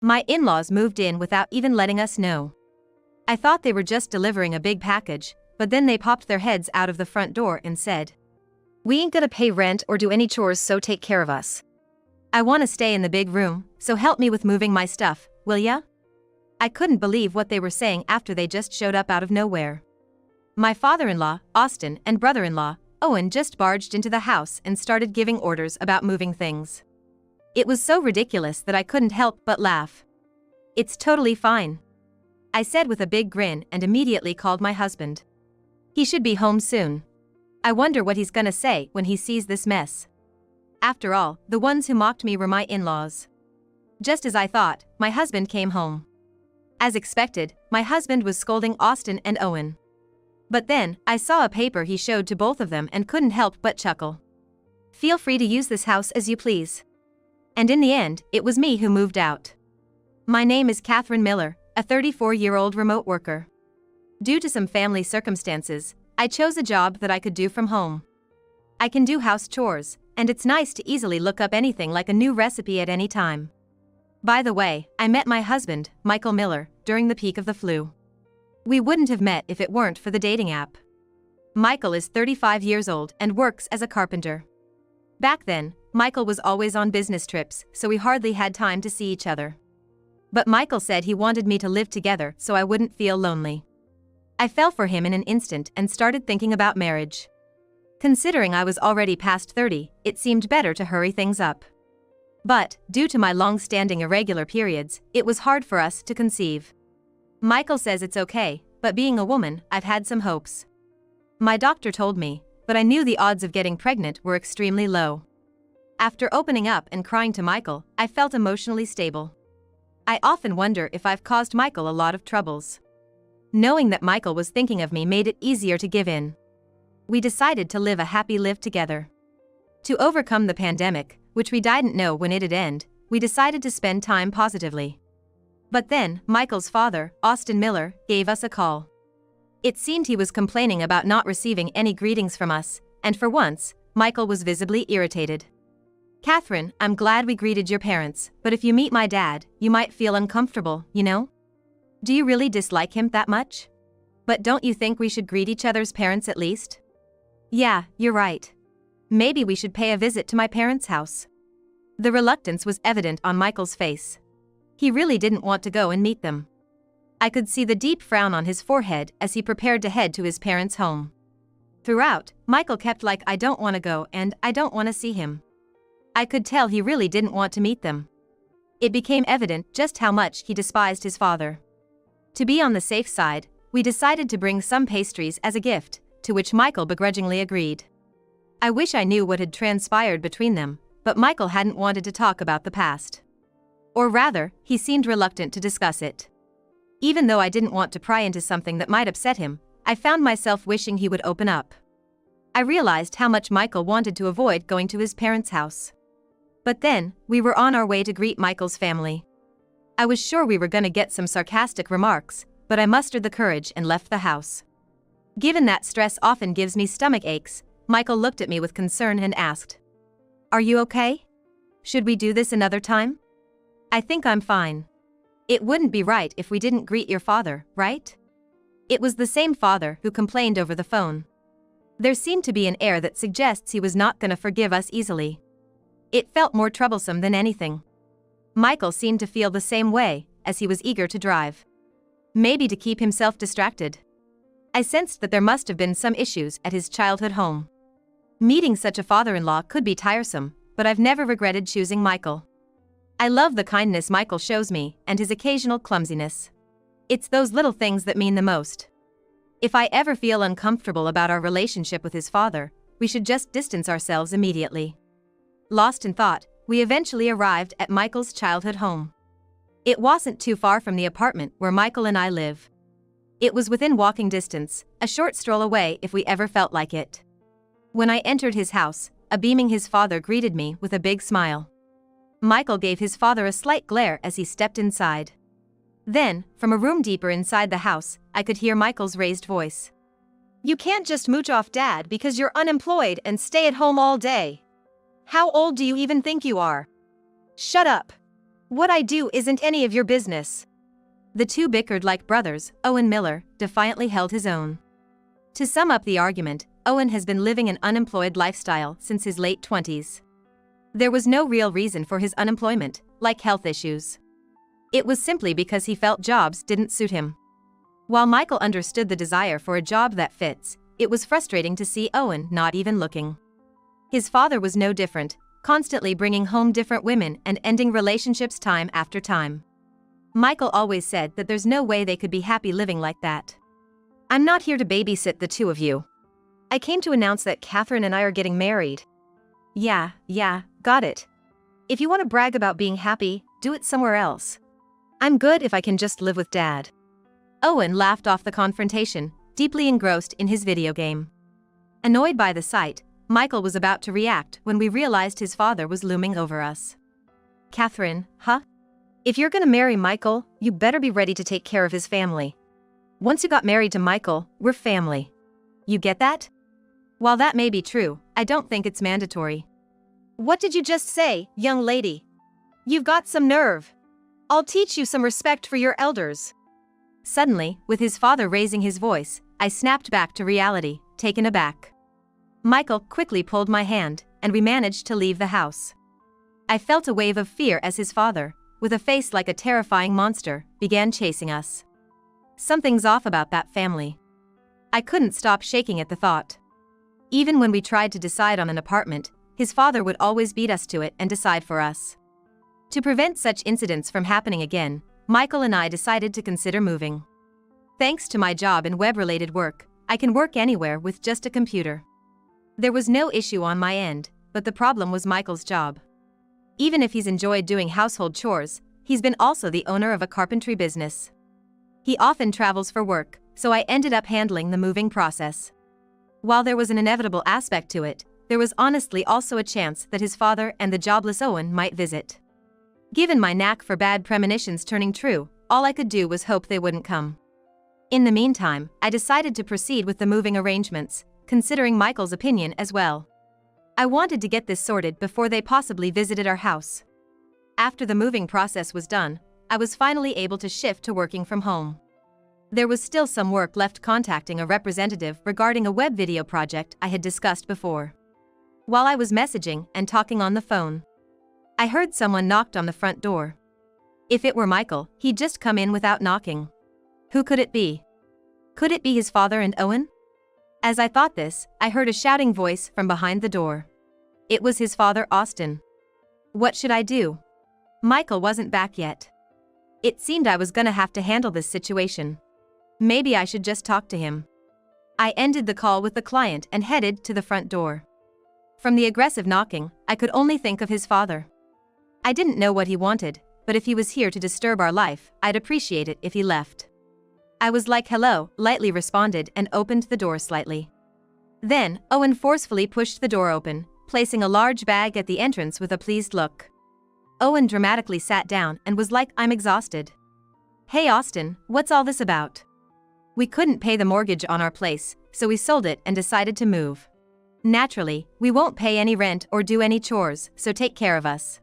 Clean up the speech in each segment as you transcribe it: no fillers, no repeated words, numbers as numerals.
My in-laws moved in without even letting us know. I thought they were just delivering a big package, but then they popped their heads out of the front door and said, "We ain't gonna pay rent or do any chores, so take care of us. I wanna stay in the big room, so help me with moving my stuff, will ya?" I couldn't believe what they were saying after they just showed up out of nowhere. My father-in-law, Austin, and brother-in-law, Owen, just barged into the house and started giving orders about moving things. It was so ridiculous that I couldn't help but laugh. "It's totally fine," I said with a big grin and immediately called my husband. "He should be home soon. I wonder what he's gonna say when he sees this mess." After all, the ones who mocked me were my in-laws. Just as I thought, my husband came home. As expected, my husband was scolding Austin and Owen. But then, I saw a paper he showed to both of them and couldn't help but chuckle. "Feel free to use this house as you please." And in the end, it was me who moved out. My name is Catherine Miller, a 34-year-old remote worker. Due to some family circumstances, I chose a job that I could do from home. I can do house chores, and it's nice to easily look up anything like a new recipe at any time. By the way, I met my husband, Michael Miller, during the peak of the flu. We wouldn't have met if it weren't for the dating app. Michael is 35 years old and works as a carpenter. Back then, Michael was always on business trips, so we hardly had time to see each other. But Michael said he wanted me to live together so I wouldn't feel lonely. I fell for him in an instant and started thinking about marriage. Considering I was already past 30, it seemed better to hurry things up. But, due to my long-standing irregular periods, it was hard for us to conceive. Michael says it's okay, but being a woman, I've had some hopes. My doctor told me, but I knew the odds of getting pregnant were extremely low. After opening up and crying to Michael, I felt emotionally stable. I often wonder if I've caused Michael a lot of troubles. Knowing that Michael was thinking of me made it easier to give in. We decided to live a happy life together. To overcome the pandemic, which we didn't know when it'd end, we decided to spend time positively. But then, Michael's father, Austin Miller, gave us a call. It seemed he was complaining about not receiving any greetings from us, and for once, Michael was visibly irritated. "Catherine, I'm glad we greeted your parents, but if you meet my dad, you might feel uncomfortable, you know? Do you really dislike him that much? But don't you think we should greet each other's parents at least?" "Yeah, you're right. Maybe we should pay a visit to my parents' house." The reluctance was evident on Michael's face. He really didn't want to go and meet them. I could see the deep frown on his forehead as he prepared to head to his parents' home. Throughout, Michael kept like, "I don't want to go and I don't want to see him." I could tell he really didn't want to meet them. It became evident just how much he despised his father. To be on the safe side, we decided to bring some pastries as a gift, to which Michael begrudgingly agreed. I wish I knew what had transpired between them, but Michael hadn't wanted to talk about the past. Or rather, he seemed reluctant to discuss it. Even though I didn't want to pry into something that might upset him, I found myself wishing he would open up. I realized how much Michael wanted to avoid going to his parents' house. But then, we were on our way to greet Michael's family. I was sure we were gonna get some sarcastic remarks, but I mustered the courage and left the house. Given that stress often gives me stomach aches, Michael looked at me with concern and asked, "Are you okay? Should we do this another time?" "I think I'm fine. It wouldn't be right if we didn't greet your father, right?" It was the same father who complained over the phone. There seemed to be an air that suggests he was not gonna forgive us easily. It felt more troublesome than anything. Michael seemed to feel the same way, as he was eager to drive. Maybe to keep himself distracted. I sensed that there must have been some issues at his childhood home. Meeting such a father-in-law could be tiresome, but I've never regretted choosing Michael. I love the kindness Michael shows me and his occasional clumsiness. It's those little things that mean the most. If I ever feel uncomfortable about our relationship with his father, we should just distance ourselves immediately. Lost in thought, we eventually arrived at Michael's childhood home. It wasn't too far from the apartment where Michael and I live. It was within walking distance, a short stroll away if we ever felt like it. When I entered his house, a beaming his father greeted me with a big smile. Michael gave his father a slight glare as he stepped inside. Then, from a room deeper inside the house, I could hear Michael's raised voice. "You can't just mooch off Dad because you're unemployed and stay at home all day. How old do you even think you are? Shut up." What I do isn't any of your business. The two bickered like brothers. Owen Miller defiantly held his own. To sum up the argument, Owen has been living an unemployed lifestyle since his late 20s. There was no real reason for his unemployment, like health issues. It was simply because he felt jobs didn't suit him. While Michael understood the desire for a job that fits, it was frustrating to see Owen not even looking. His father was no different, constantly bringing home different women and ending relationships time after time. Michael always said that there's no way they could be happy living like that. I'm not here to babysit the two of you. I came to announce that Catherine and I are getting married. Yeah, got it. If you want to brag about being happy, do it somewhere else. I'm good if I can just live with Dad. Owen laughed off the confrontation, deeply engrossed in his video game. Annoyed by the sight, Michael was about to react when we realized his father was looming over us. Catherine, huh? If you're gonna marry Michael, you better be ready to take care of his family. Once you got married to Michael, we're family. You get that? While that may be true, I don't think it's mandatory. What did you just say, young lady? You've got some nerve. I'll teach you some respect for your elders. Suddenly, with his father raising his voice, I snapped back to reality, taken aback. Michael quickly pulled my hand, and we managed to leave the house. I felt a wave of fear as his father, with a face like a terrifying monster, began chasing us. Something's off about that family. I couldn't stop shaking at the thought. Even when we tried to decide on an apartment, his father would always beat us to it and decide for us. To prevent such incidents from happening again, Michael and I decided to consider moving. Thanks to my job in web-related work, I can work anywhere with just a computer. There was no issue on my end, but the problem was Michael's job. Even if he's enjoyed doing household chores, he's been also the owner of a carpentry business. He often travels for work, so I ended up handling the moving process. While there was an inevitable aspect to it, there was honestly also a chance that his father and the jobless Owen might visit. Given my knack for bad premonitions turning true, all I could do was hope they wouldn't come. In the meantime, I decided to proceed with the moving arrangements, considering Michael's opinion as well. I wanted to get this sorted before they possibly visited our house. After the moving process was done, I was finally able to shift to working from home. There was still some work left contacting a representative regarding a web video project I had discussed before. While I was messaging and talking on the phone, I heard someone knocked on the front door. If it were Michael, he'd just come in without knocking. Who could it be? Could it be his father and Owen? As I thought this, I heard a shouting voice from behind the door. It was his father, Austin. What should I do? Michael wasn't back yet. It seemed I was gonna have to handle this situation. Maybe I should just talk to him. I ended the call with the client and headed to the front door. From the aggressive knocking, I could only think of his father. I didn't know what he wanted, but if he was here to disturb our life, I'd appreciate it if he left. I was like hello, lightly responded and opened the door slightly. Then, Owen forcefully pushed the door open, placing a large bag at the entrance with a pleased look. Owen dramatically sat down and was like, I'm exhausted. Hey Austin, what's all this about? We couldn't pay the mortgage on our place, so we sold it and decided to move. Naturally, we won't pay any rent or do any chores, so take care of us.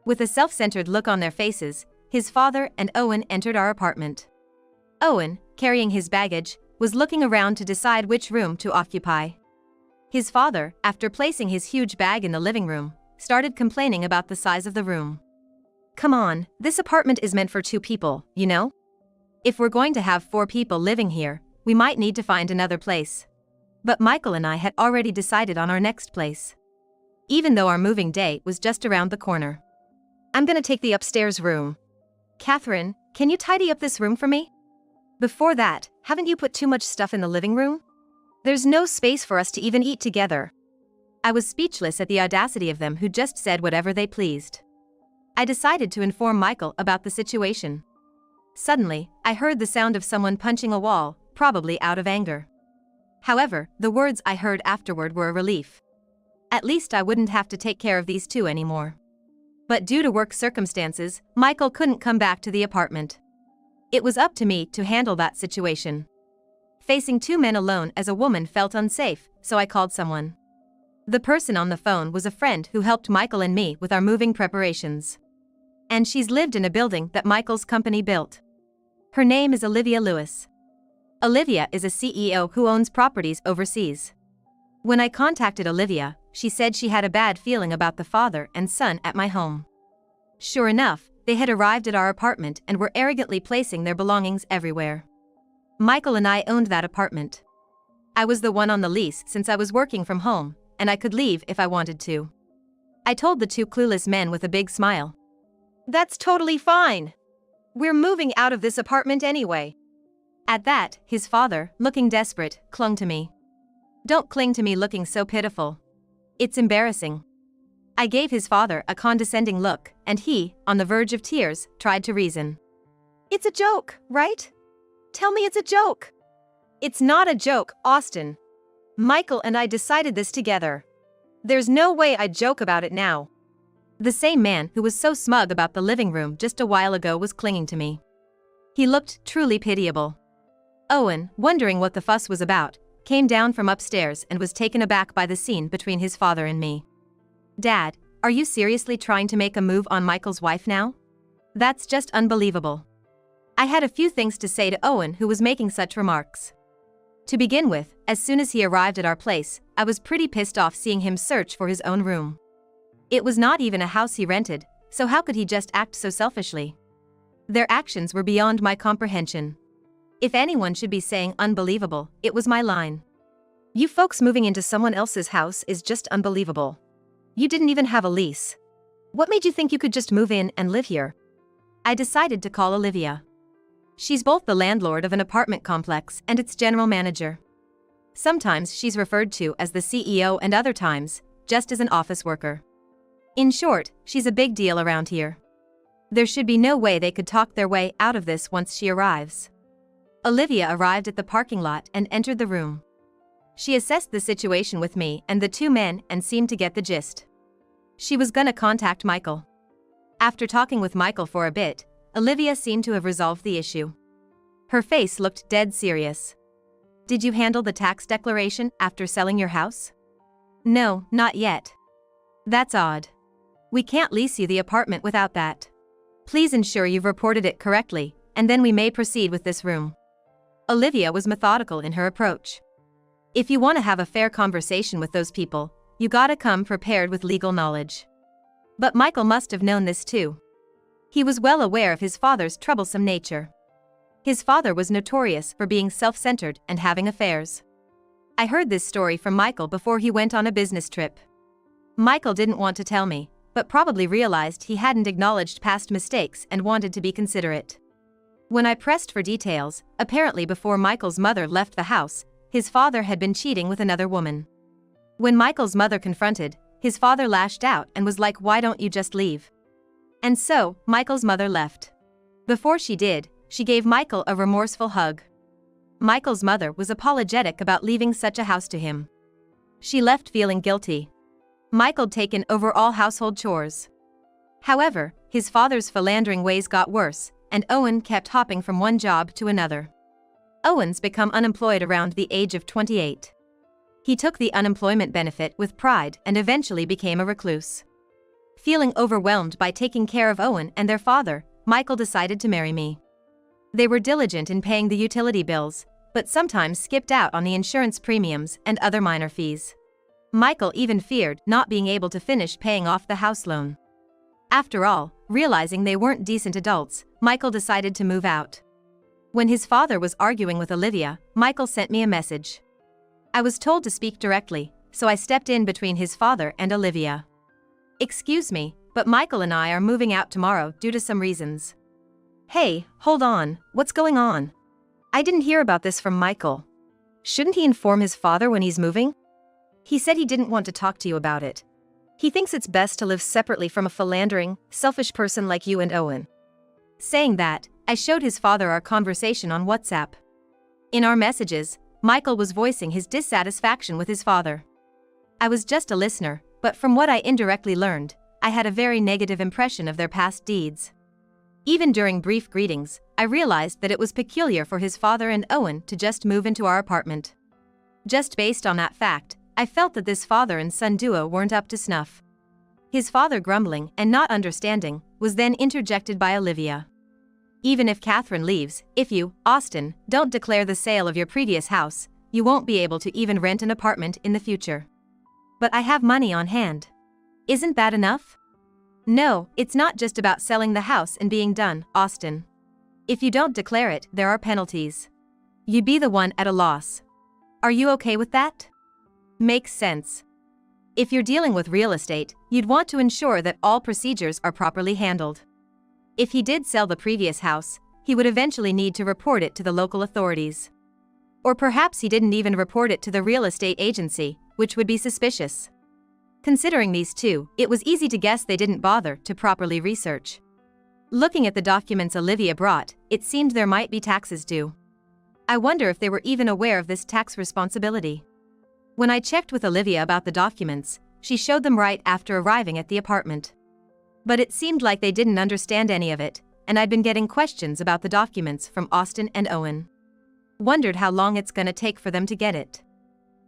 With a self-centered look on their faces, his father and Owen entered our apartment. Owen, carrying his baggage, was looking around to decide which room to occupy. His father, after placing his huge bag in the living room, started complaining about the size of the room. Come on, this apartment is meant for 2 people, you know? If we're going to have 4 people living here, we might need to find another place. But Michael and I had already decided on our next place. Even though our moving day was just around the corner. I'm gonna take the upstairs room. Catherine, can you tidy up this room for me? Before that, haven't you put too much stuff in the living room? There's no space for us to even eat together. I was speechless at the audacity of them who just said whatever they pleased. I decided to inform Michael about the situation. Suddenly, I heard the sound of someone punching a wall, probably out of anger. However, the words I heard afterward were a relief. At least I wouldn't have to take care of these 2 anymore. But due to work circumstances, Michael couldn't come back to the apartment. It was up to me to handle that situation. Facing 2 men alone as a woman felt unsafe, so I called someone. The person on the phone was a friend who helped Michael and me with our moving preparations. And she's lived in a building that Michael's company built. Her name is Olivia Lewis. Olivia is a CEO who owns properties overseas. When I contacted Olivia, she said she had a bad feeling about the father and son at my home. Sure enough, they had arrived at our apartment and were arrogantly placing their belongings everywhere. Michael and I owned that apartment. I was the one on the lease since I was working from home, and I could leave if I wanted to. I told the two clueless men with a big smile. "That's totally fine. We're moving out of this apartment anyway." At that, his father, looking desperate, clung to me. "Don't cling to me looking so pitiful. It's embarrassing." I gave his father a condescending look, and he, on the verge of tears, tried to reason. "It's a joke, right? Tell me it's a joke." "It's not a joke, Austin. Michael and I decided this together. There's no way I'd joke about it now." The same man who was so smug about the living room just a while ago was clinging to me. He looked truly pitiable. Owen, wondering what the fuss was about, came down from upstairs and was taken aback by the scene between his father and me. "Dad, are you seriously trying to make a move on Michael's wife now? That's just unbelievable." I had a few things to say to Owen, who was making such remarks. To begin with, as soon as he arrived at our place, I was pretty pissed off seeing him search for his own room. It was not even a house he rented, so how could he just act so selfishly? Their actions were beyond my comprehension. If anyone should be saying unbelievable, it was my line. "You folks moving into someone else's house is just unbelievable. You didn't even have a lease. What made you think you could just move in and live here?" I decided to call Olivia. She's both the landlord of an apartment complex and its general manager. Sometimes she's referred to as the CEO and other times, just as an office worker. In short, she's a big deal around here. There should be no way they could talk their way out of this once she arrives. Olivia arrived at the parking lot and entered the room. She assessed the situation with me and the two men and seemed to get the gist. She was gonna contact Michael. After talking with Michael for a bit, Olivia seemed to have resolved the issue. Her face looked dead serious. "Did you handle the tax declaration after selling your house?" "No, not yet." "That's odd. We can't lease you the apartment without that. Please ensure you've reported it correctly, and then we may proceed with this room." Olivia was methodical in her approach. If you want to have a fair conversation with those people, you gotta come prepared with legal knowledge. But Michael must have known this too. He was well aware of his father's troublesome nature. His father was notorious for being self-centered and having affairs. I heard this story from Michael before he went on a business trip. Michael didn't want to tell me, but probably realized he hadn't acknowledged past mistakes and wanted to be considerate. When I pressed for details, apparently before Michael's mother left the house, his father had been cheating with another woman. When Michael's mother confronted, his father lashed out and was like, "Why don't you just leave?" And so, Michael's mother left. Before she did, she gave Michael a remorseful hug. Michael's mother was apologetic about leaving such a house to him. She left feeling guilty. Michael'd taken over all household chores. However, his father's philandering ways got worse, and Owen kept hopping from one job to another. Owen's become unemployed around the age of 28. He took the unemployment benefit with pride and eventually became a recluse. Feeling overwhelmed by taking care of Owen and their father, Michael decided to marry me. They were diligent in paying the utility bills, but sometimes skipped out on the insurance premiums and other minor fees. Michael even feared not being able to finish paying off the house loan. After all, realizing they weren't decent adults, Michael decided to move out. When his father was arguing with Olivia, Michael sent me a message. I was told to speak directly, so I stepped in between his father and Olivia. "Excuse me, but Michael and I are moving out tomorrow due to some reasons." "Hey, hold on, what's going on? I didn't hear about this from Michael. Shouldn't he inform his father when he's moving? He said he didn't want to talk to you about it. He thinks it's best to live separately from a philandering, selfish person like you and Owen." Saying that, I showed his father our conversation on WhatsApp. In our messages, Michael was voicing his dissatisfaction with his father. I was just a listener, but from what I indirectly learned, I had a very negative impression of their past deeds. Even during brief greetings, I realized that it was peculiar for his father and Owen to just move into our apartment. Just based on that fact, I felt that this father and son duo weren't up to snuff. His father, grumbling and not understanding, was then interjected by Olivia. Even if Catherine leaves, if you, Austin, don't declare the sale of your previous house, you won't be able to even rent an apartment in the future. But I have money on hand. Isn't that enough? No, it's not just about selling the house and being done, Austin. If you don't declare it, there are penalties. You'd be the one at a loss. Are you okay with that? Makes sense. If you're dealing with real estate, you'd want to ensure that all procedures are properly handled. If he did sell the previous house, he would eventually need to report it to the local authorities. Or perhaps he didn't even report it to the real estate agency, which would be suspicious. Considering these two, it was easy to guess they didn't bother to properly research. Looking at the documents Olivia brought, it seemed there might be taxes due. I wonder if they were even aware of this tax responsibility. When I checked with Olivia about the documents, she showed them right after arriving at the apartment. But it seemed like they didn't understand any of it, and I'd been getting questions about the documents from Austin and Owen. Wondered how long it's gonna take for them to get it.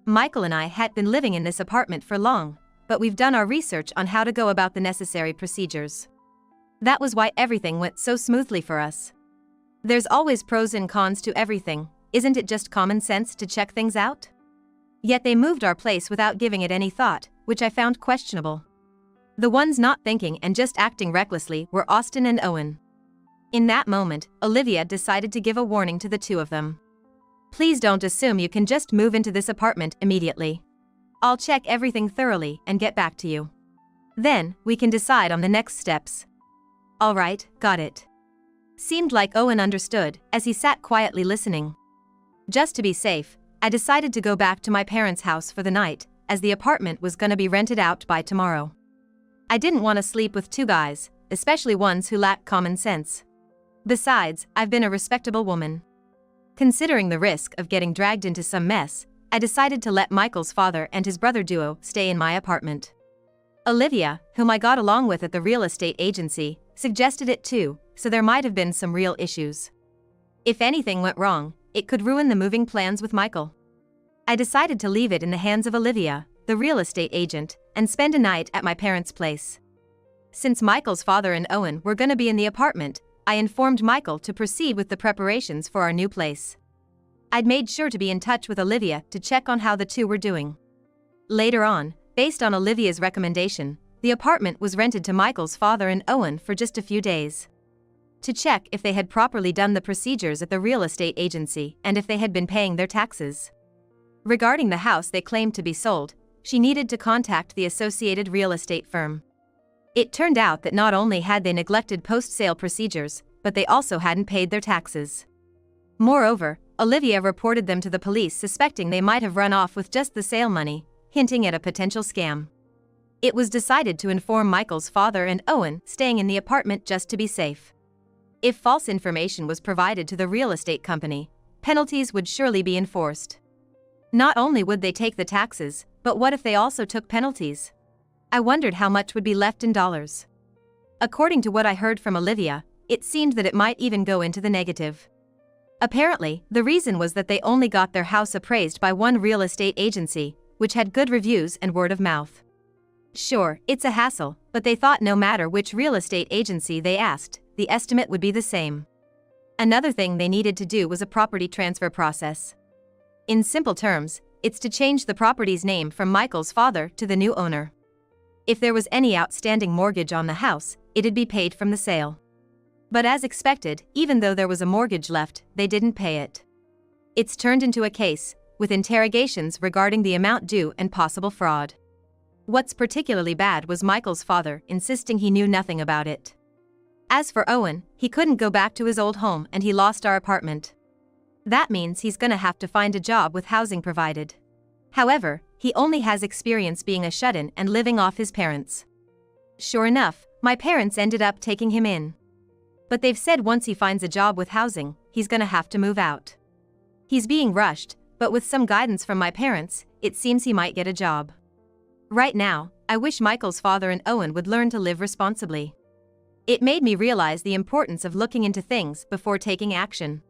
Michael and I had been living in this apartment for long, but we've done our research on how to go about the necessary procedures. That was why everything went so smoothly for us. There's always pros and cons to everything, isn't it just common sense to check things out? Yet they moved our place without giving it any thought, which I found questionable. The ones not thinking and just acting recklessly were Austin and Owen. In that moment, Olivia decided to give a warning to the two of them. Please don't assume you can just move into this apartment immediately. I'll check everything thoroughly and get back to you. Then, we can decide on the next steps. All right, got it. Seemed like Owen understood, as he sat quietly listening. Just to be safe, I decided to go back to my parents' house for the night, as the apartment was gonna be rented out by tomorrow. I didn't want to sleep with two guys, especially ones who lack common sense. Besides, I've been a respectable woman. Considering the risk of getting dragged into some mess, I decided to let Michael's father and his brother duo stay in my apartment. Olivia, whom I got along with at the real estate agency, suggested it too, so there might have been some real issues. If anything went wrong, it could ruin the moving plans with Michael. I decided to leave it in the hands of Olivia, the real estate agent, and spend a night at my parents' place. Since Michael's father and Owen were gonna be in the apartment, I informed Michael to proceed with the preparations for our new place. I'd made sure to be in touch with Olivia to check on how the two were doing. Later on, based on Olivia's recommendation, the apartment was rented to Michael's father and Owen for just a few days. To check if they had properly done the procedures at the real estate agency and if they had been paying their taxes. Regarding the house they claimed to be sold, she needed to contact the associated real estate firm. It turned out that not only had they neglected post-sale procedures, but they also hadn't paid their taxes. Moreover, Olivia reported them to the police suspecting they might have run off with just the sale money, hinting at a potential scam. It was decided to inform Michael's father and Owen staying in the apartment just to be safe. If false information was provided to the real estate company, penalties would surely be enforced. Not only would they take the taxes, but what if they also took penalties? I wondered how much would be left in dollars. According to what I heard from Olivia, it seemed that it might even go into the negative. Apparently, the reason was that they only got their house appraised by one real estate agency, which had good reviews and word of mouth. Sure, it's a hassle, but they thought no matter which real estate agency they asked, the estimate would be the same. Another thing they needed to do was a property transfer process. In simple terms, it's to change the property's name from Michael's father to the new owner. If there was any outstanding mortgage on the house, it'd be paid from the sale. But as expected, even though there was a mortgage left, they didn't pay it. It's turned into a case, with interrogations regarding the amount due and possible fraud. What's particularly bad was Michael's father insisting he knew nothing about it. As for Owen, he couldn't go back to his old home and he lost our apartment. That means he's gonna have to find a job with housing provided. However, he only has experience being a shut-in and living off his parents. Sure enough, my parents ended up taking him in. But they've said once he finds a job with housing, he's gonna have to move out. He's being rushed, but with some guidance from my parents, it seems he might get a job. Right now, I wish Michael's father and Owen would learn to live responsibly. It made me realize the importance of looking into things before taking action.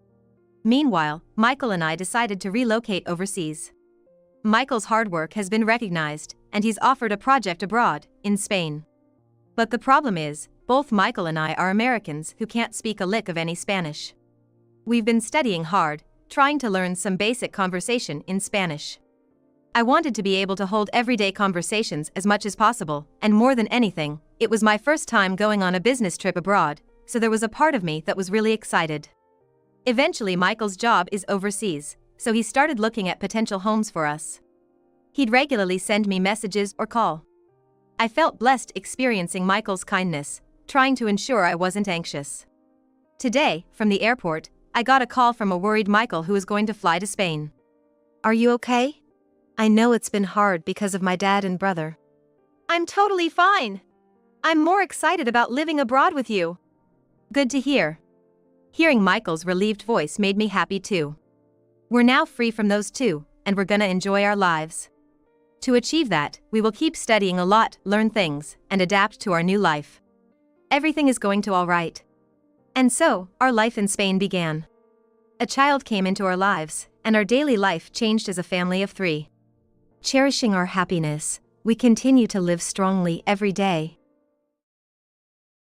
Meanwhile, Michael and I decided to relocate overseas. Michael's hard work has been recognized, and he's offered a project abroad, in Spain. But the problem is, both Michael and I are Americans who can't speak a lick of any Spanish. We've been studying hard, trying to learn some basic conversation in Spanish. I wanted to be able to hold everyday conversations as much as possible, and more than anything, it was my first time going on a business trip abroad, so there was a part of me that was really excited. Eventually Michael's job is overseas, so he started looking at potential homes for us. He'd regularly send me messages or call. I felt blessed experiencing Michael's kindness, trying to ensure I wasn't anxious. Today, from the airport, I got a call from a worried Michael who is going to fly to Spain. "Are you okay? I know it's been hard because of my dad and brother." "I'm totally fine. I'm more excited about living abroad with you." "Good to hear." Hearing Michael's relieved voice made me happy too. We're now free from those two, and we're gonna enjoy our lives. To achieve that, we will keep studying a lot, learn things, and adapt to our new life. Everything is going to all right. And so, our life in Spain began. A child came into our lives, and our daily life changed as a family of 3. Cherishing our happiness, we continue to live strongly every day.